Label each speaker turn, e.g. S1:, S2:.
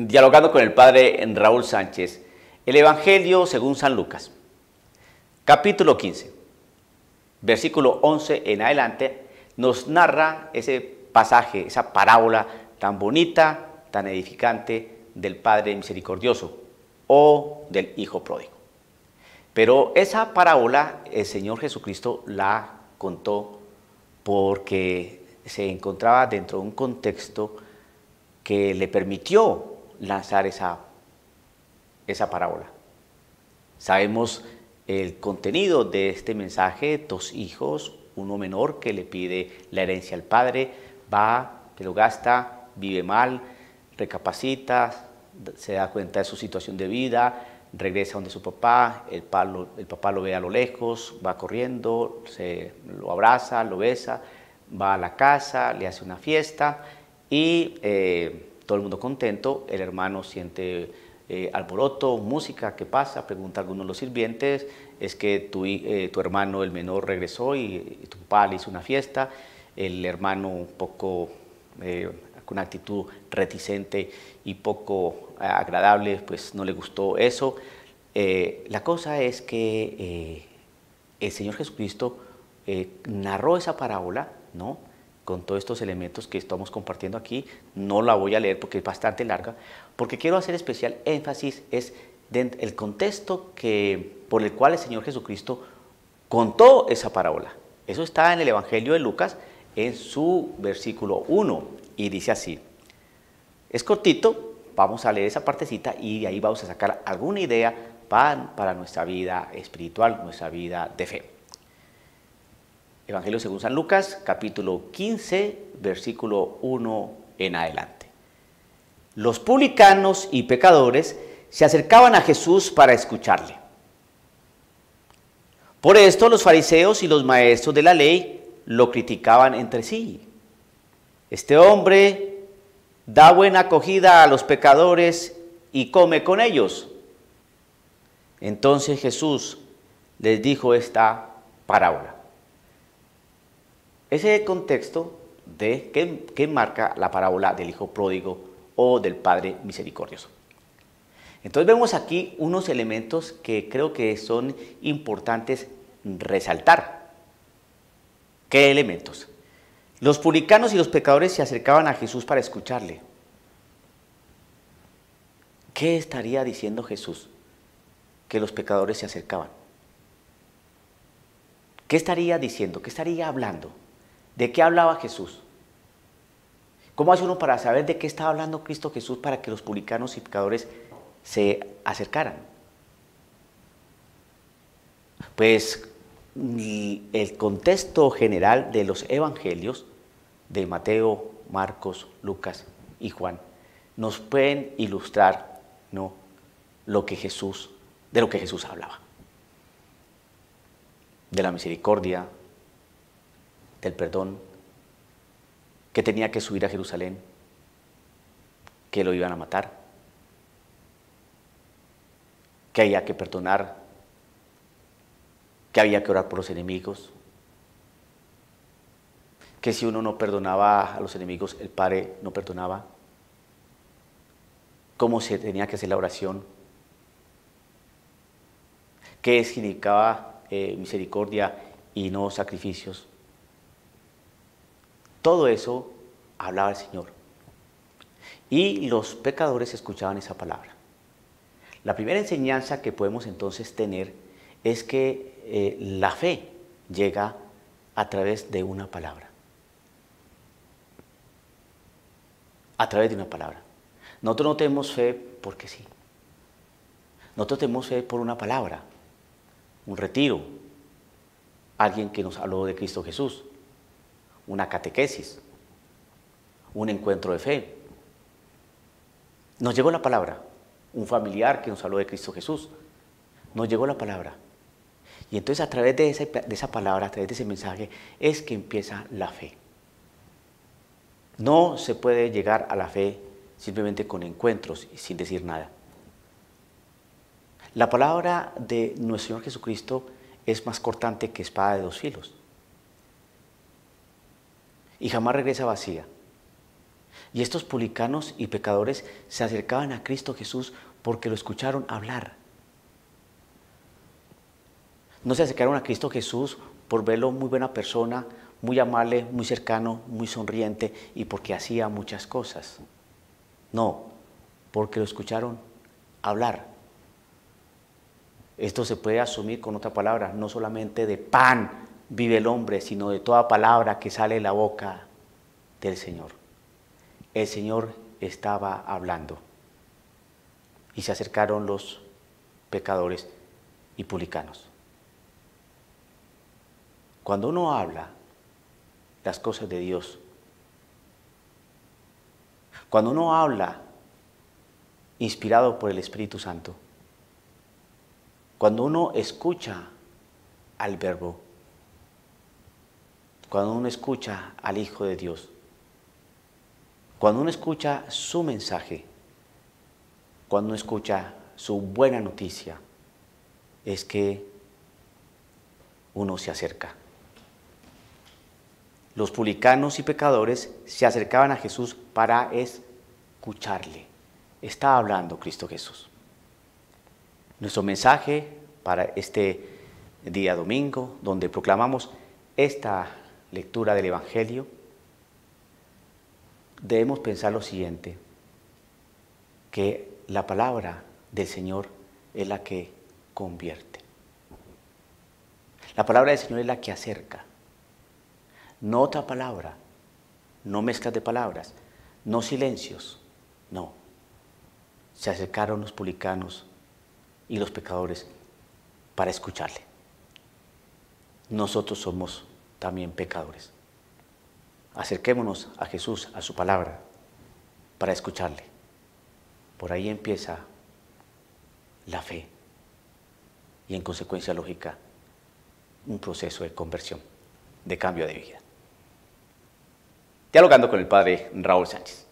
S1: Dialogando con el padre Raúl Sánchez, el Evangelio según San Lucas, capítulo 15, versículo 11 en adelante, nos narra ese pasaje, esa parábola tan bonita, tan edificante del Padre misericordioso o del Hijo pródigo. Pero esa parábola el Señor Jesucristo la contó porque se encontraba dentro de un contexto que le permitió lanzar esa parábola. Sabemos el contenido de este mensaje: dos hijos, uno menor que le pide la herencia al padre, va, que lo gasta, vive mal, recapacita, se da cuenta de su situación de vida, regresa donde su papá, el papá lo ve a lo lejos, va corriendo, lo abraza, lo besa, va a la casa, le hace una fiesta y todo el mundo contento. El hermano siente alboroto, música, ¿qué pasa? Pregunta a alguno de los sirvientes, es que tu hermano el menor regresó y tu papá le hizo una fiesta. El hermano un poco con una actitud reticente y poco agradable, pues no le gustó eso. La cosa es que el Señor Jesucristo narró esa parábola, ¿no?, con todos estos elementos que estamos compartiendo aquí. No la voy a leer porque es bastante larga, porque quiero hacer especial énfasis es el contexto por el cual el Señor Jesucristo contó esa parábola. Eso está en el Evangelio de Lucas, en su versículo 1, y dice así. Es cortito, vamos a leer esa partecita y de ahí vamos a sacar alguna idea para nuestra vida espiritual, nuestra vida de fe. Evangelio según San Lucas, capítulo 15, versículo 1 en adelante. Los publicanos y pecadores se acercaban a Jesús para escucharle. Por esto los fariseos y los maestros de la ley lo criticaban entre sí. Este hombre da buena acogida a los pecadores y come con ellos. Entonces Jesús les dijo esta parábola. Ese contexto que marca la parábola del hijo pródigo o del padre misericordioso. Entonces vemos aquí unos elementos que creo que son importantes resaltar. ¿Qué elementos? Los publicanos y los pecadores se acercaban a Jesús para escucharle. ¿Qué estaría diciendo Jesús? Que los pecadores se acercaban. ¿Qué estaría diciendo? ¿Qué estaría hablando? ¿De qué hablaba Jesús? ¿Cómo hace uno para saber de qué estaba hablando Cristo Jesús para que los publicanos y pecadores se acercaran? Pues el contexto general de los evangelios de Mateo, Marcos, Lucas y Juan nos pueden ilustrar, ¿no?, de lo que Jesús hablaba. De la misericordia, del perdón, que tenía que subir a Jerusalén, que lo iban a matar, que había que perdonar, que había que orar por los enemigos, que si uno no perdonaba a los enemigos, el Padre no perdonaba, cómo se tenía que hacer la oración, qué significaba misericordia y no sacrificios. Todo eso hablaba el Señor. Y los pecadores escuchaban esa palabra. La primera enseñanza que podemos entonces tener es que la fe llega a través de una palabra. A través de una palabra. Nosotros no tenemos fe porque sí. Nosotros tenemos fe por una palabra, un retiro, alguien que nos habló de Cristo Jesús, una catequesis, un encuentro de fe. Nos llegó la palabra, un familiar que nos habló de Cristo Jesús, nos llegó la palabra. Y entonces a través de esa palabra, a través de ese mensaje, es que empieza la fe. No se puede llegar a la fe simplemente con encuentros y sin decir nada. La palabra de nuestro Señor Jesucristo es más cortante que espada de dos filos. Y jamás regresa vacía. Y estos publicanos y pecadores se acercaban a Cristo Jesús porque lo escucharon hablar. No se acercaron a Cristo Jesús por verlo muy buena persona, muy amable, muy cercano, muy sonriente y porque hacía muchas cosas. No, porque lo escucharon hablar. Esto se puede asumir con otra palabra, no solamente de pan vive el hombre, sino de toda palabra que sale de la boca del Señor. El Señor estaba hablando y se acercaron los pecadores y publicanos. Cuando uno habla las cosas de Dios, cuando uno habla inspirado por el Espíritu Santo, cuando uno escucha al Verbo, cuando uno escucha al Hijo de Dios, cuando uno escucha su mensaje, cuando uno escucha su buena noticia, es que uno se acerca. Los publicanos y pecadores se acercaban a Jesús para escucharle. Está hablando Cristo Jesús. Nuestro mensaje para este día domingo, donde proclamamos esta lectura del Evangelio, debemos pensar lo siguiente, que la palabra del Señor es la que convierte. La palabra del Señor es la que acerca. No otra palabra, no mezclas de palabras, no silencios, no. Se acercaron los publicanos y los pecadores para escucharle. Nosotros somos también pecadores. Acerquémonos a Jesús, a su palabra, para escucharle. Por ahí empieza la fe y en consecuencia lógica un proceso de conversión, de cambio de vida. Dialogando con el Padre Raúl Sánchez.